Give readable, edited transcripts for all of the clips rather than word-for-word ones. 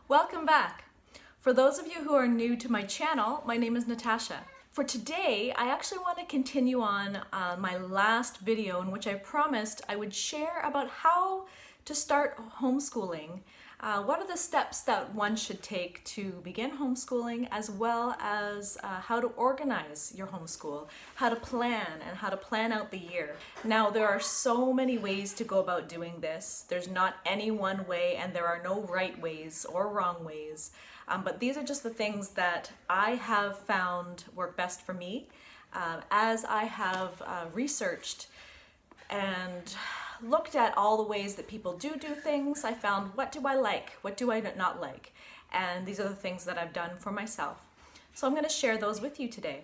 Welcome back. For those of you who are new to my channel, my name is Natasha. For today, I actually want to continue on my last video in which I promised I would share about how to start homeschooling. What are the steps that one should take to begin homeschooling, as well as how to organize your homeschool, how to plan, and how to plan out the year. Now, there are so many ways to go about doing this. There's not any one way, and there are no right ways or wrong ways. But these are just the things that I have found work best for me as I have researched and looked at all the ways that people do things. I found, what do I like? What do I not like? And these are the things that I've done for myself. So I'm going to share those with you today.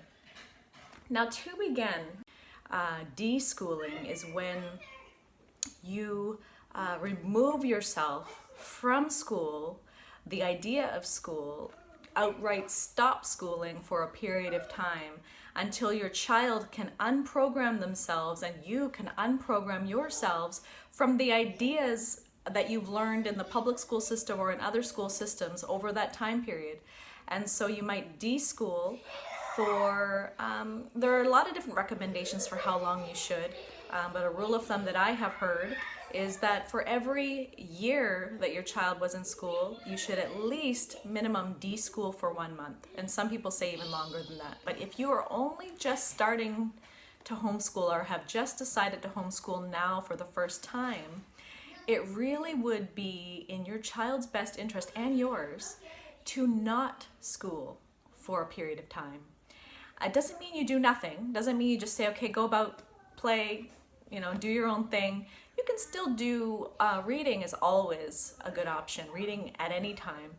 Now, to begin, deschooling is when you remove yourself from school, the idea of school, outright stop schooling for a period of time until your child can unprogram themselves and you can unprogram yourselves from the ideas that you've learned in the public school system or in other school systems over that time period. And so you might deschool for, there are a lot of different recommendations for how long you should, but a rule of thumb that I have heard is that for every year that your child was in school, you should at least minimum deschool for 1 month. And some people say even longer than that. But if you are only just starting to homeschool or have just decided to homeschool now for the first time, it really would be in your child's best interest and yours to not school for a period of time. It doesn't mean you do nothing. It doesn't mean you just say, okay, go about, play, do your own thing. You can still do, reading is always a good option, reading at any time,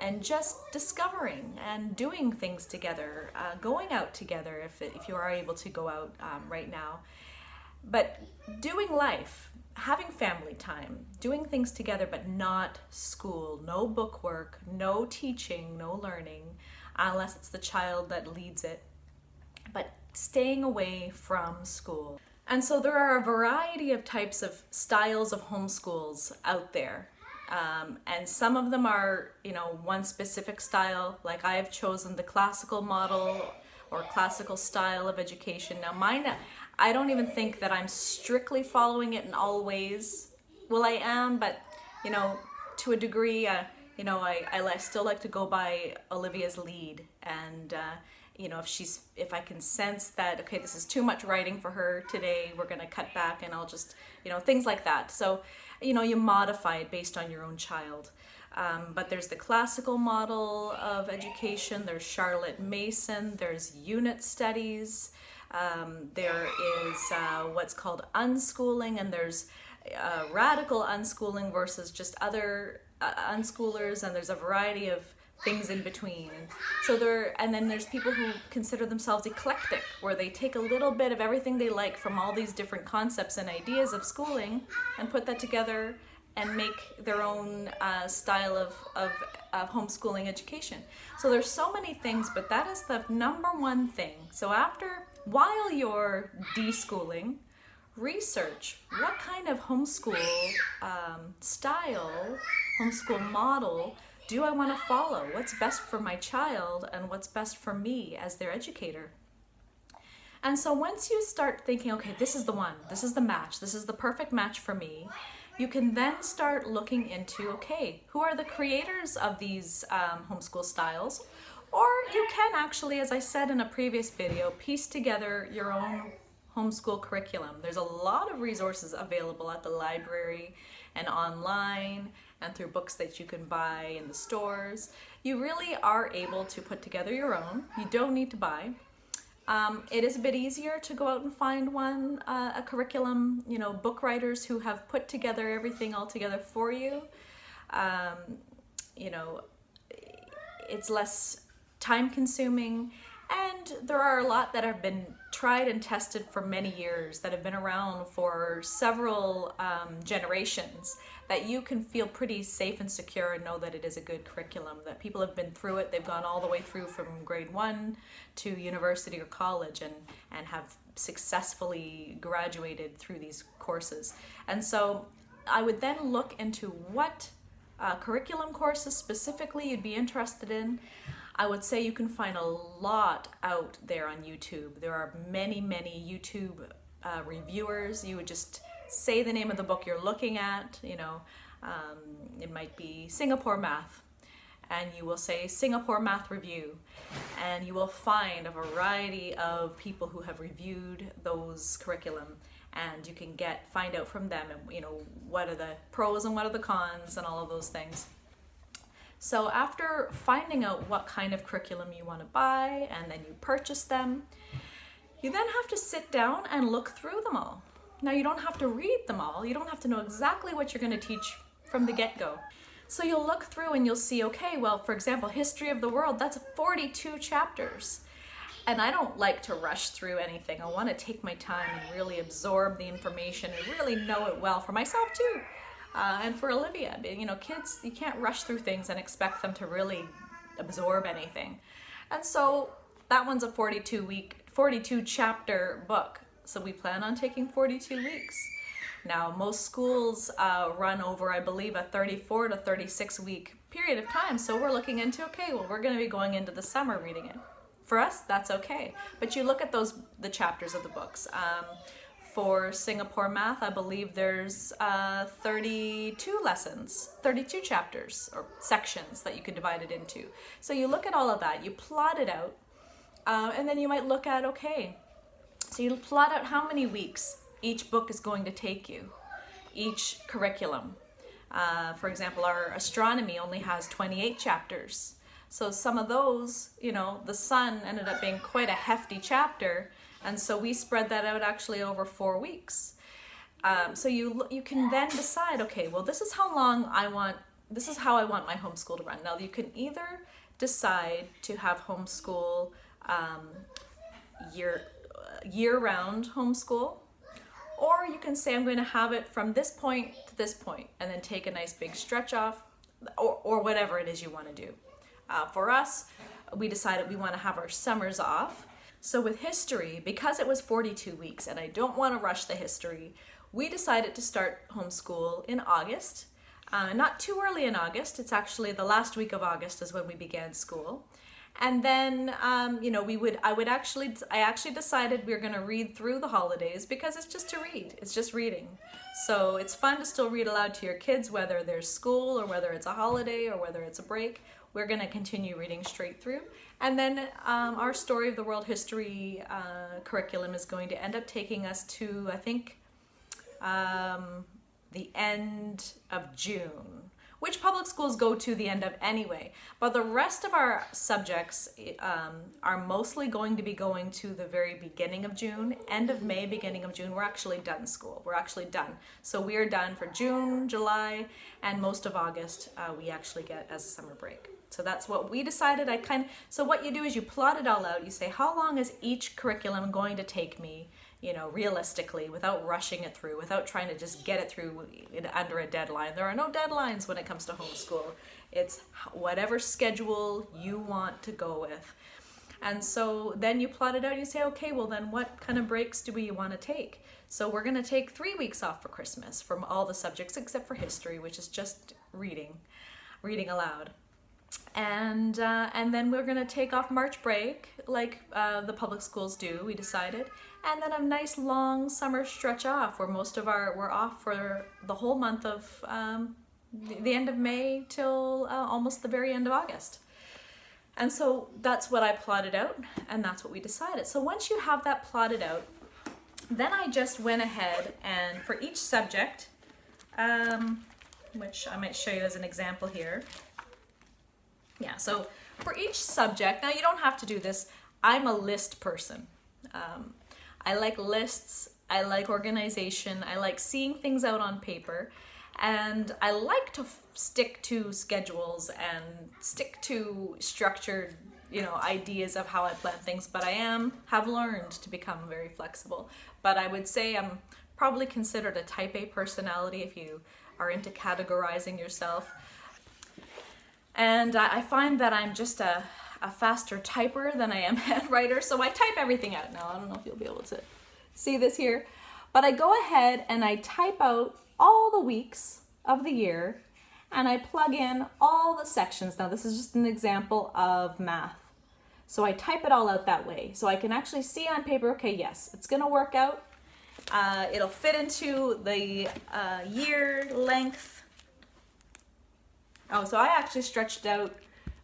and just discovering and doing things together, going out together if you are able to go out right now. But doing life, having family time, doing things together, but not school, no book work, no teaching, no learning, unless it's the child that leads it, but staying away from school. And so there are a variety of types of styles of homeschools out there. And some of them are, one specific style, like I have chosen the classical model or classical style of education. Now mine, I don't even think that I'm strictly following it in all ways. Well, I am, but, to a degree, I still like to go by Olivia's lead. And, if I can sense that, okay, this is too much writing for her today, we're going to cut back and I'll just, things like that. So, you modify it based on your own child. But there's the classical model of education, there's Charlotte Mason, there's unit studies, there is what's called unschooling, and there's radical unschooling versus just other unschoolers, and there's a variety of things in between. So and then there's people who consider themselves eclectic, where they take a little bit of everything they like from all these different concepts and ideas of schooling and put that together and make their own style of homeschooling education. So there's so many things, but that is the number one thing. So while you're deschooling, research what kind of homeschool style, homeschool model do I want to follow? What's best for my child and what's best for me as their educator? And so once you start thinking, okay, this is the one, this is the match, this is the perfect match for me, you can then start looking into, okay, who are the creators of these homeschool styles? Or you can actually, as I said in a previous video, piece together your own homeschool curriculum. There's a lot of resources available at the library and online and through books that you can buy in the stores. You really are able to put together your own. You don't need to buy. It is a bit easier to go out and find a curriculum, book writers who have put together everything all together for you. It's less time consuming And there are a lot that have been tried and tested for many years, that have been around for several generations, that you can feel pretty safe and secure and know that it is a good curriculum, that people have been through it. They've gone all the way through from grade 1 to university or college and have successfully graduated through these courses. And so I would then look into what curriculum courses specifically you'd be interested in. I would say you can find a lot out there on YouTube. There are many YouTube reviewers. You would just say the name of the book you're looking at. It might be Singapore Math, and you will say Singapore Math Review, and you will find a variety of people who have reviewed those curriculum, and you can find out from them, what are the pros and what are the cons and all of those things. So after finding out what kind of curriculum you want to buy, and then you purchase them, you then have to sit down and look through them all. Now, you don't have to read them all. You don't have to know exactly what you're going to teach from the get-go. So you'll look through and you'll see, okay, well, for example, History of the World, that's 42 chapters. And I don't like to rush through anything. I want to take my time and really absorb the information and really know it well for myself too. And for Olivia, kids, you can't rush through things and expect them to really absorb anything. And so that one's a 42 chapter book. So we plan on taking 42 weeks. Now, most schools run over, I believe, a 34 to 36 week period of time. So we're looking into, okay, well, we're going to be going into the summer reading it. For us, that's okay. But you look at the chapters of the books. For Singapore Math, I believe there's 32 lessons, 32 chapters or sections that you could divide it into. So you look at all of that, you plot it out, and then you might look at, okay, so you plot out how many weeks each book is going to take you, each curriculum. For example, our astronomy only has 28 chapters. So some of those, the sun ended up being quite a hefty chapter, and so we spread that out actually over 4 weeks. So you can then decide, okay, well, this is how I want my homeschool to run. Now, you can either decide to have homeschool year-round homeschool, or you can say, I'm going to have it from this point to this point, and then take a nice big stretch off, or whatever it is you want to do. For us, we decided we want to have our summers off. So with history, because it was 42 weeks and I don't want to rush the history, we decided to start homeschool in August. Not too early in August. It's actually the last week of August is when we began school. And then, I actually decided we were going to read through the holidays because it's just to read. It's just reading. So it's fun to still read aloud to your kids, whether there's school or whether it's a holiday or whether it's a break. We're going to continue reading straight through. And then our Story of the World History curriculum is going to end up taking us to, I think, the end of June, which public schools go to the end of anyway. But the rest of our subjects are mostly going to be going to the very beginning of June, end of May, beginning of June. We're actually done school. We're actually done. So we are done for June, July, and most of August we actually get as a summer break. So that's what we decided. So what you do is you plot it all out. You say, how long is each curriculum going to take me, realistically, without rushing it through, without trying to just get it through under a deadline. There are no deadlines when it comes to homeschool. It's whatever schedule you want to go with. And so then you plot it out and you say, okay, well then what kind of breaks do we want to take? So we're going to take 3 weeks off for Christmas from all the subjects except for history, which is just reading aloud. And then we're going to take off March break like the public schools do, we decided. And then a nice long summer stretch off where we're off for the whole month of the end of May till almost the very end of August. And so that's what I plotted out, and that's what we decided. So once you have that plotted out, then I just went ahead and for each subject, which I might show you as an example here. Yeah, so for each subject, now you don't have to do this. I'm a list person. I like lists, I like organization, I like seeing things out on paper, and I like to stick to schedules and stick to structured ideas of how I plan things, but I have learned to become very flexible. But I would say I'm probably considered a type A personality if you are into categorizing yourself. And I find that I'm just a faster typer than I am handwriter, so I type everything out. Now, I don't know if you'll be able to see this here, but I go ahead and I type out all the weeks of the year, and I plug in all the sections. Now, this is just an example of math. So I type it all out that way, so I can actually see on paper, okay, yes, it's gonna work out. It'll fit into the year length. Oh, so I actually stretched out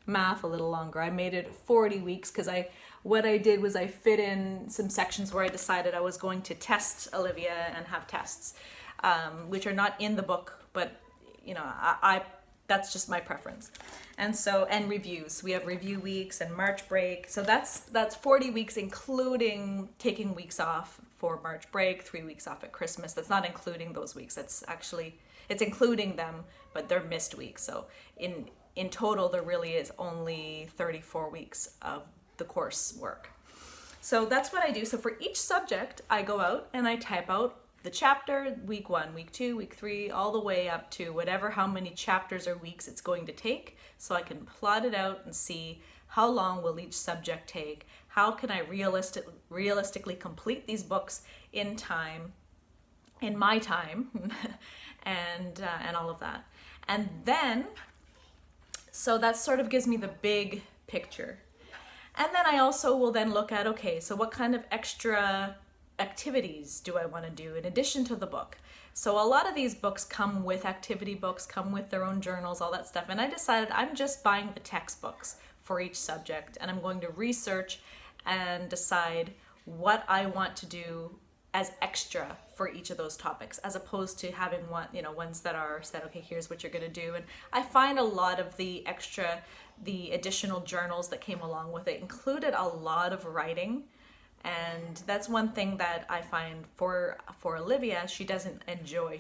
math a little longer. I made it 40 weeks because what I did was I fit in some sections where I decided I was going to test Olivia and have tests, which are not in the book, but I that's just my preference. And reviews. We have review weeks and March break. So that's 40 weeks, including taking weeks off for March break, 3 weeks off at Christmas. That's not including those weeks. It's including them, but they're missed weeks. So in total, there really is only 34 weeks of the course work. So that's what I do. So for each subject, I go out and I type out the chapter, week 1, week 2, week 3, all the way up to how many chapters or weeks it's going to take, so I can plot it out and see how long will each subject take, how can I realistically complete these books in my time, and all of that. And then, so that sort of gives me the big picture. And then I also will then look at, okay, so what kind of extra activities do I want to do in addition to the book? So a lot of these books come with activity books, come with their own journals, all that stuff. And I decided I'm just buying the textbooks for each subject, and I'm going to research and decide what I want to do as extra for each of those topics, as opposed to having ones that are said, okay, here's what you're going to do. And I find a lot of the additional journals that came along with it included a lot of writing. And that's one thing that I find for Olivia, she doesn't enjoy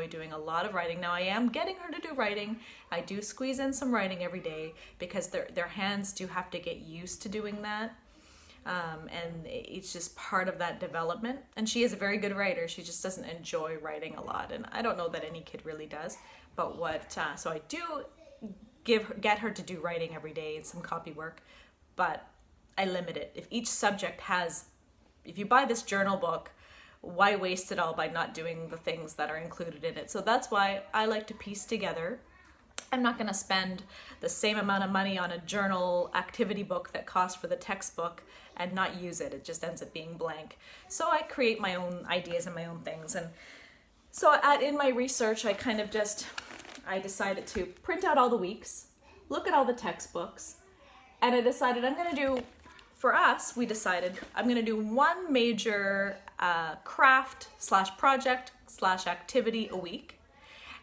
doing a lot of writing. Now, I am getting her to do writing. I do squeeze in some writing every day because their hands do have to get used to doing that. And it's just part of that development. And she is a very good writer. She just doesn't enjoy writing a lot. And I don't know that any kid really does. But so I do get her to do writing every day and some copy work, but I limit it. If you buy this journal book, why waste it all by not doing the things that are included in it? So that's why I like to piece together. I'm not going to spend the same amount of money on a journal activity book that costs for the textbook and not use it. It just ends up being blank. So I create my own ideas and my own things. And so in my research, I decided to print out all the weeks, look at all the textbooks, and I decided I'm going to do one major craft/project/activity a week.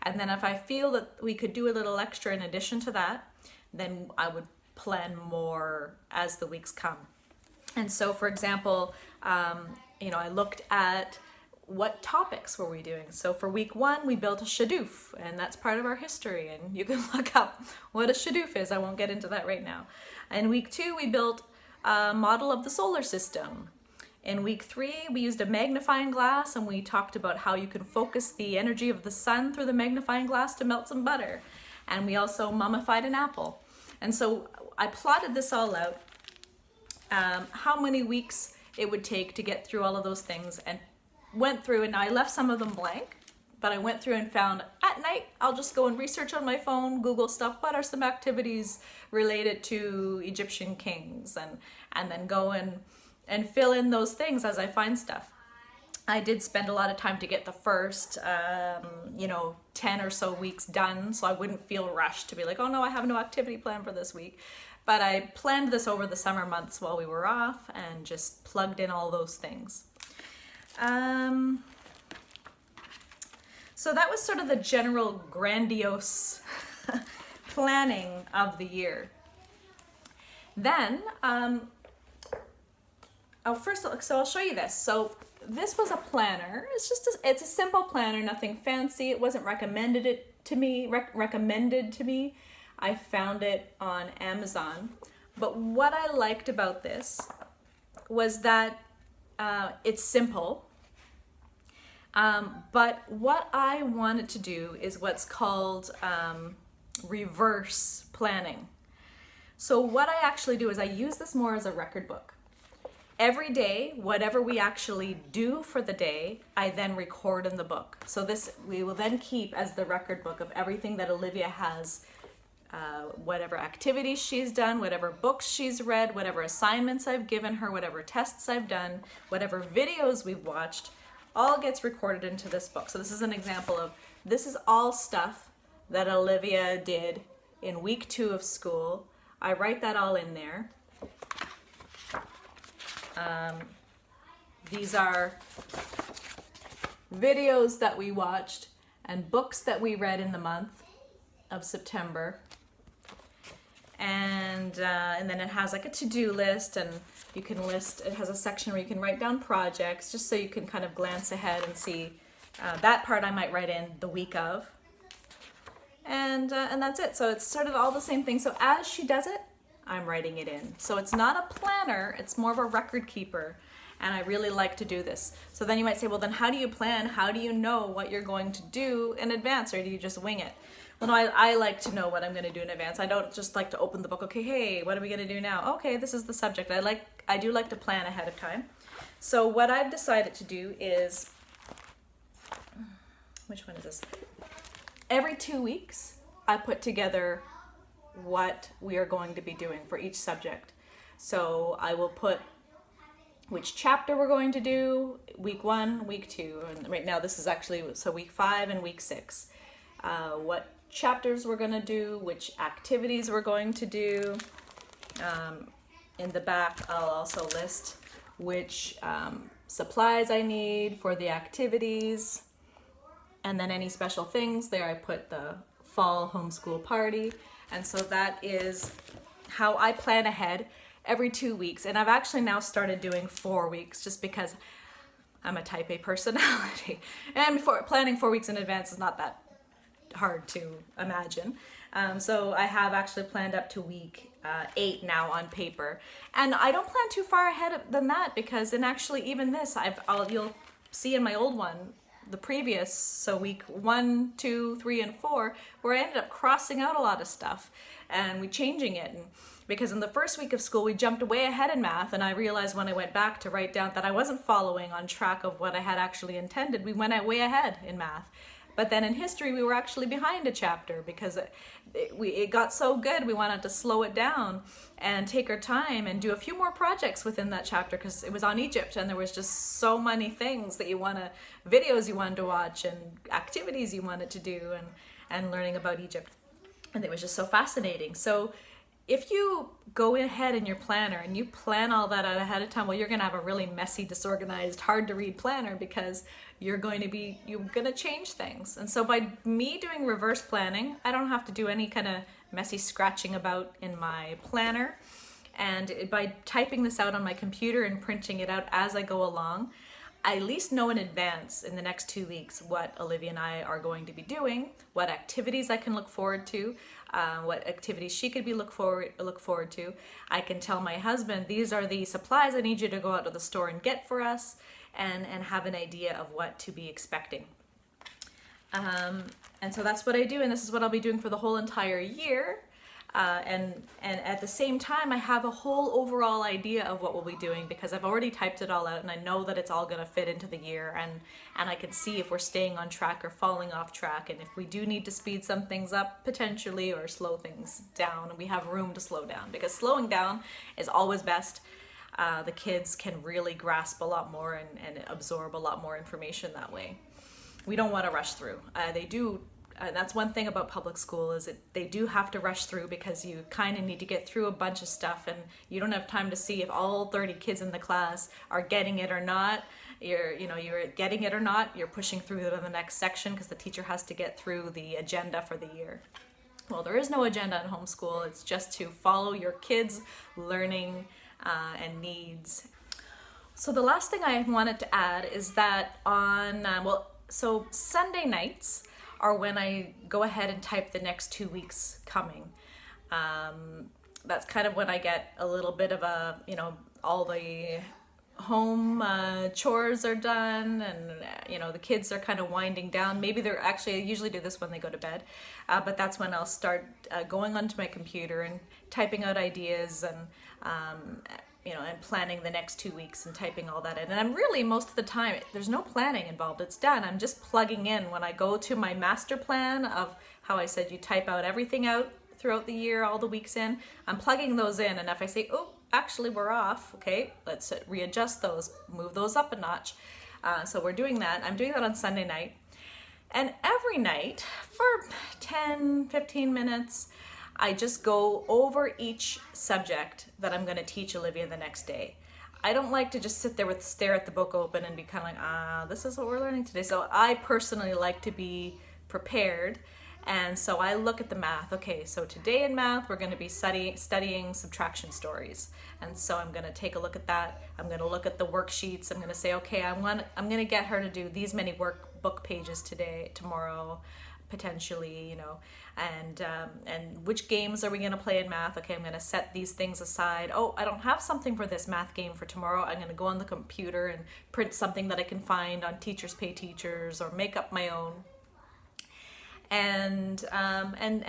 And then if I feel that we could do a little extra in addition to that, then I would plan more as the weeks come. And so, for example, I looked at what topics were we doing. So for week 1, we built a shadoof, and that's part of our history. And you can look up what a shadoof is. I won't get into that right now. In week 2, we built a model of the solar system. In week 3, we used a magnifying glass, and we talked about how you can focus the energy of the sun through the magnifying glass to melt some butter. And we also mummified an apple. And so I plotted this all out, how many weeks it would take to get through all of those things, and went through, and I left some of them blank, but I went through and found at night, I'll just go and research on my phone, Google stuff, what are some activities related to Egyptian kings, and then go and fill in those things as I find stuff. I did spend a lot of time to get the first, 10 or so weeks done, so I wouldn't feel rushed to be like, oh no, I have no activity plan for this week. But I planned this over the summer months while we were off and just plugged in all those things. So that was sort of the general grandiose planning of the year. Then, so I'll show you this. So this was a planner. It's a simple planner, nothing fancy. It wasn't recommended to me. I found it on Amazon. But what I liked about this was that it's simple. But what I wanted to do is what's called reverse planning. So what I actually do is I use this more as a record book. Every day, whatever we actually do for the day, I then record in the book. So this we will then keep as the record book of everything that Olivia has, whatever activities she's done, whatever books she's read, whatever assignments I've given her, whatever tests I've done, whatever videos we've watched, all gets recorded into this book. So this is an example of, this is all stuff that Olivia did in week 2 of school. I write that all in there. These are videos that we watched and books that we read in the month of September. And then it has like a to-do list, and you can list, it has a section where you can write down projects just so you can kind of glance ahead and see that part I might write in the week of. And that's it. So it's sort of all the same thing. So as she does it, I'm writing it in. So it's not a planner, it's more of a record keeper. And I really like to do this. So then you might say, well, then how do you plan? How do you know what you're going to do in advance, or do you just wing it? Well, no, I like to know what I'm going to do in advance. I don't just like to open the book. Okay, hey, what are we going to do now? Okay, this is the subject. I do like to plan ahead of time. So what I've decided to do is, which one is this? Every 2 weeks, I put together what we are going to be doing for each subject. So I will put which chapter we're going to do, week 1, week 2, and right now this is actually, so week 5 and week 6. What chapters we're going to do, which activities we're going to do. In the back, I'll also list which supplies I need for the activities, and then any special things. There I put the fall homeschool party. And so that is how I plan ahead every 2 weeks. And I've actually now started doing 4 weeks just because I'm a type A personality. And planning 4 weeks in advance is not that hard to imagine. So I have actually planned up to week 8 now on paper. And I don't plan too far ahead than that, because in actually even this, you'll see in my old one, the previous, so week 1, 2, 3, and 4, where I ended up crossing out a lot of stuff and we changing it. And because in the first week of school, we jumped way ahead in math, and I realized when I went back to write down that I wasn't following on track of what I had actually intended. We went way ahead in math. But then in history, we were actually behind a chapter because it got so good, we wanted to slow it down and take our time and do a few more projects within that chapter, because it was on Egypt and there was just so many things that videos you wanted to watch and activities you wanted to do, and learning about Egypt. And it was just so fascinating. So if you go ahead in your planner and you plan all that out ahead of time, well, you're going to have a really messy, disorganized, hard to read planner, because you're going to change things. And so by me doing reverse planning, I don't have to do any kind of messy scratching about in my planner. And by typing this out on my computer and printing it out as I go along, I at least know in advance in the next 2 weeks what Olivia and I are going to be doing, what activities I can look forward to, what activities she could look forward to. I can tell my husband, these are the supplies I need you to go out to the store and get for us, and have an idea of what to be expecting. And so that's what I do, and this is what I'll be doing for the whole entire year. And at the same time, I have a whole overall idea of what we'll be doing, because I've already typed it all out and I know that it's all going to fit into the year, and I can see if we're staying on track or falling off track, and if we do need to speed some things up potentially or slow things down, we have room to slow down, because slowing down is always best. The kids can really grasp a lot more and absorb a lot more information that way. We don't want to rush through. They do. That's one thing about public school, is that they do have to rush through, because you kind of need to get through a bunch of stuff, and you don't have time to see if all 30 kids in the class are getting it or not. You're getting it or not, you're pushing through to the next section because the teacher has to get through the agenda for the year. Well, there is no agenda in homeschool. It's just to follow your kids' learning and needs. So the last thing I wanted to add is that so Sunday nights are when I go ahead and type the next 2 weeks coming. that's kind of when I get a little bit of a, you know, all the home chores are done, and you know, the kids are kind of winding down. Maybe they're actually, I usually do this when they go to bed, but that's when I'll start going onto my computer and typing out ideas, and you know, and planning the next 2 weeks and typing all that in. And I'm really, most of the time, there's no planning involved. It's done. I'm just plugging in. When I go to my master plan of how I said you type out everything out throughout the year, all the weeks in, I'm plugging those in. And if I say, oh, actually we're off, okay, let's readjust those, move those up a notch. So we're doing that. I'm doing that on Sunday night. And every night for 10, 15 minutes, I just go over each subject that I'm going to teach Olivia the next day. I don't like to just sit there with stare at the book open and be kind of like, this is what we're learning today. So I personally like to be prepared. And so I look at the math. Okay, so today in math, we're going to be studying subtraction stories. And so I'm going to take a look at that. I'm going to look at the worksheets. I'm going to say, okay, I'm going to get her to do these many workbook pages tomorrow, potentially, you know, and which games are we going to play in math? Okay, I'm going to set these things aside. Oh, I don't have something for this math game for tomorrow. I'm going to go on the computer and print something that I can find on Teachers Pay Teachers, or make up my own. And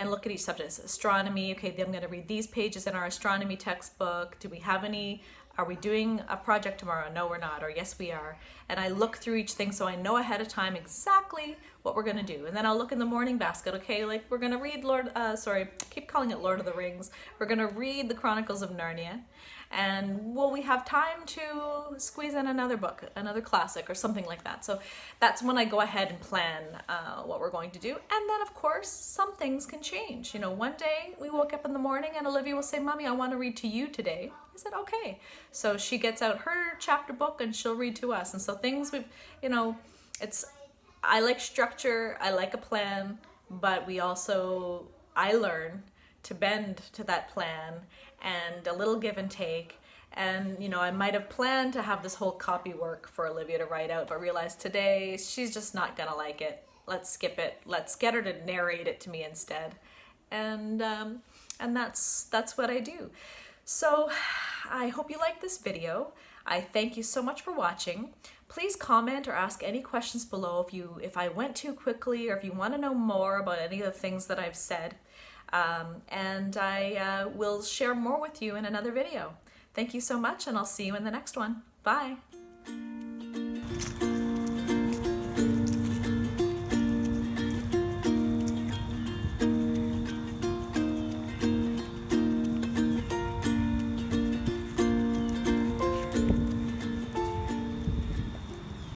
look at each subject. Astronomy, okay, I'm going to read these pages in our astronomy textbook. Do we have any, are we doing a project tomorrow? No, we're not, or yes, we are. And I look through each thing so I know ahead of time exactly what we're going to do. And then I'll look in the morning basket, okay, like we're going to read I keep calling it Lord of the Rings. We're going to read the Chronicles of Narnia. And will we have time to squeeze in another book, another classic, or something like that? So that's when I go ahead and plan what we're going to do. And then, of course, some things can change. You know, one day we woke up in the morning and Olivia will say, Mommy, I want to read to you today. I said, okay. So she gets out her chapter book and she'll read to us. And so things you know, I like structure, I like a plan, but I learn to bend to that plan, and a little give and take. And you know, I might have planned to have this whole copy work for Olivia to write out, but realized today she's just not gonna like it. Let's skip it. Let's get her to narrate it to me instead. And that's what I do. So I hope you like this video. I thank you so much for watching. Please comment or ask any questions below if I went too quickly, or if you want to know more about any of the things that I've said. And I will share more with you in another video. Thank you so much, and I'll see you in the next one. Bye.